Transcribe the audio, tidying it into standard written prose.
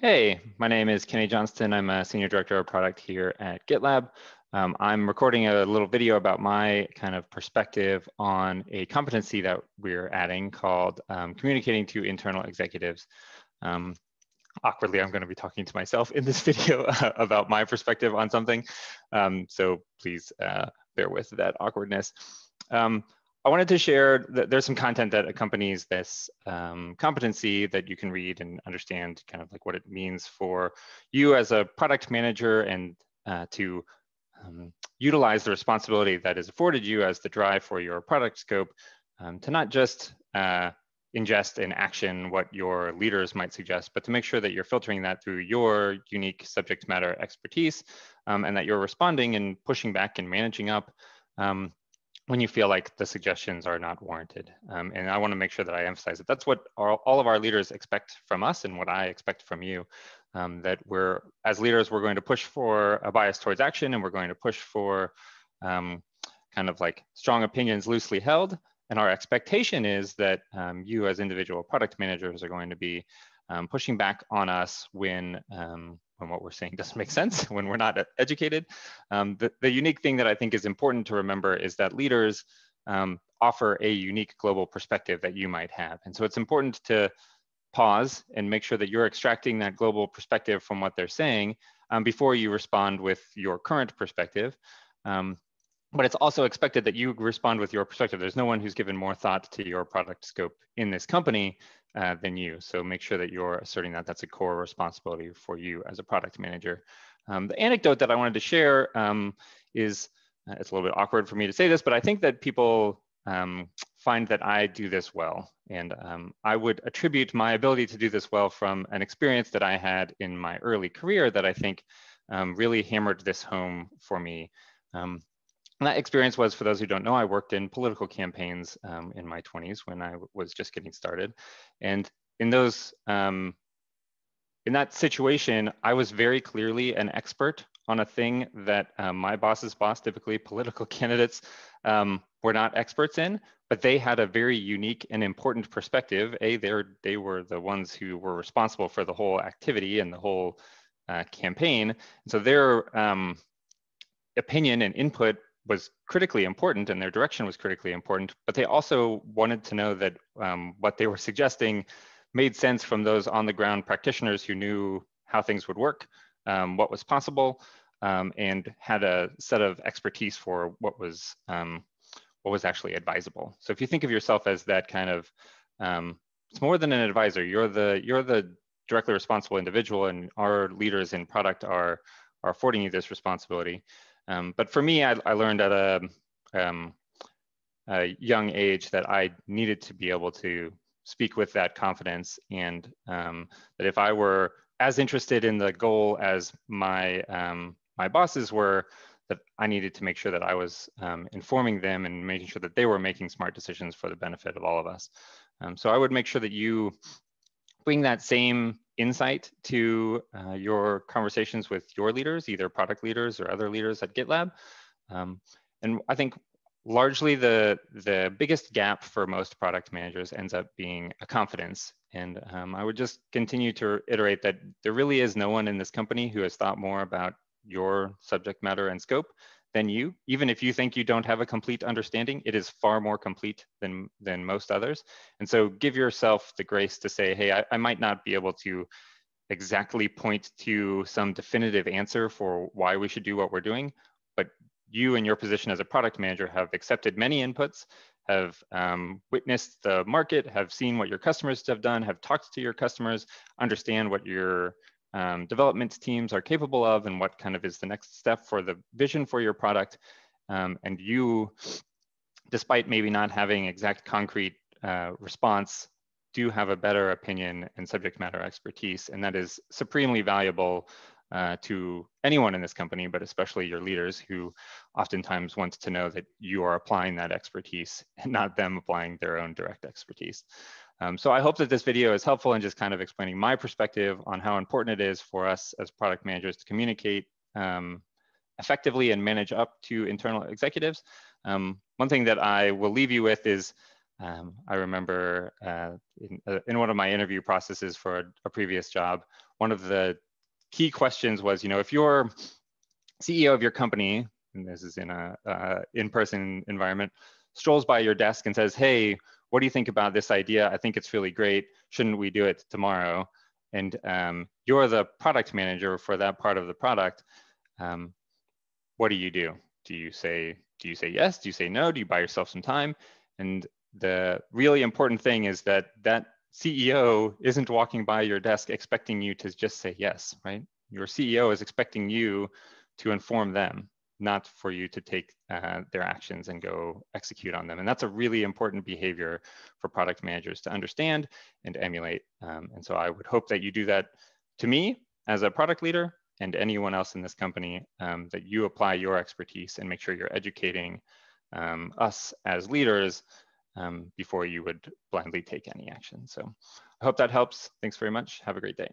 Hey, my name is Kenny Johnston. I'm a Senior Director of Product here at GitLab. I'm recording a little video about my kind of perspective on a competency that we're adding called communicating to internal executives. Awkwardly, I'm going to be talking to myself in this video about my perspective on something. So please bear with that awkwardness. I wanted to share that there's some content that accompanies this competency that you can read and understand kind of like what it means for you as a product manager and to utilize the responsibility that is afforded you as the drive for your product scope to not just ingest and action what your leaders might suggest, but to make sure that you're filtering that through your unique subject matter expertise and that you're responding and pushing back and managing up when you feel like the suggestions are not warranted. And I want to make sure that I emphasize that that's what all of our leaders expect from us and what I expect from you, that as leaders, we're going to push for a bias towards action and we're going to push for kind of like strong opinions loosely held. And our expectation is that you as individual product managers are going to be pushing back on us when what we're saying doesn't make sense, when we're not educated. The unique thing that I think is important to remember is that leaders offer a unique global perspective that you might have. And so it's important to pause and make sure that you're extracting that global perspective from what they're saying before you respond with your current perspective. But it's also expected that you respond with your perspective. There's no one who's given more thought to your product scope in this company than you. So make sure that you're asserting that that's a core responsibility for you as a product manager. The anecdote that I wanted to share is, it's a little bit awkward for me to say this, but I think that people find that I do this well. And I would attribute my ability to do this well from an experience that I had in my early career that I think really hammered this home for me. And that experience was, for those who don't know, I worked in political campaigns in my 20s when I was just getting started. And in that situation, I was very clearly an expert on a thing that my boss's boss, typically political candidates, were not experts in, but they had a very unique and important perspective. They were the ones who were responsible for the whole activity and the whole campaign. And so their opinion and input was critically important and their direction was critically important, but they also wanted to know that what they were suggesting made sense from those on the ground practitioners who knew how things would work, what was possible, and had a set of expertise for what was actually advisable. So if you think of yourself as that kind of, it's more than an advisor, you're the directly responsible individual, and our leaders in product are affording you this responsibility. But for me, I learned at a young age that I needed to be able to speak with that confidence, and that if I were as interested in the goal as my bosses were, that I needed to make sure that I was informing them and making sure that they were making smart decisions for the benefit of all of us. So I would make sure that you bring that same insight to your conversations with your leaders, either product leaders or other leaders at GitLab. And I think largely the biggest gap for most product managers ends up being a confidence. And I would just continue to iterate that there really is no one in this company who has thought more about your subject matter and scope than you. Even if you think you don't have a complete understanding, it is far more complete than most others. And so give yourself the grace to say, hey, I might not be able to exactly point to some definitive answer for why we should do what we're doing, but you in your position as a product manager have accepted many inputs, have witnessed the market, have seen what your customers have done, have talked to your customers, understand what your development teams are capable of and what kind of is the next step for the vision for your product. And you, despite maybe not having exact concrete response, do have a better opinion and subject matter expertise. And that is supremely valuable to anyone in this company, but especially your leaders, who oftentimes want to know that you are applying that expertise and not them applying their own direct expertise. So I hope that this video is helpful in just kind of explaining my perspective on how important it is for us as product managers to communicate effectively and manage up to internal executives. One thing that I will leave you with is I remember in one of my interview processes for a previous job, one of the key questions was, if you're CEO of your company, and this is in a in-person environment, strolls by your desk and says, hey, what do you think about this idea? I think it's really great. Shouldn't we do it tomorrow? And you're the product manager for that part of the product. What do? Do you say yes? Do you say no? Do you buy yourself some time? And the really important thing is that that CEO isn't walking by your desk expecting you to just say yes, right? Your CEO is expecting you to inform them, not for you to take their actions and go execute on them. And that's a really important behavior for product managers to understand and emulate. And so I would hope that you do that to me as a product leader and anyone else in this company, that you apply your expertise and make sure you're educating us as leaders before you would blindly take any action. So I hope that helps. Thanks very much. Have a great day.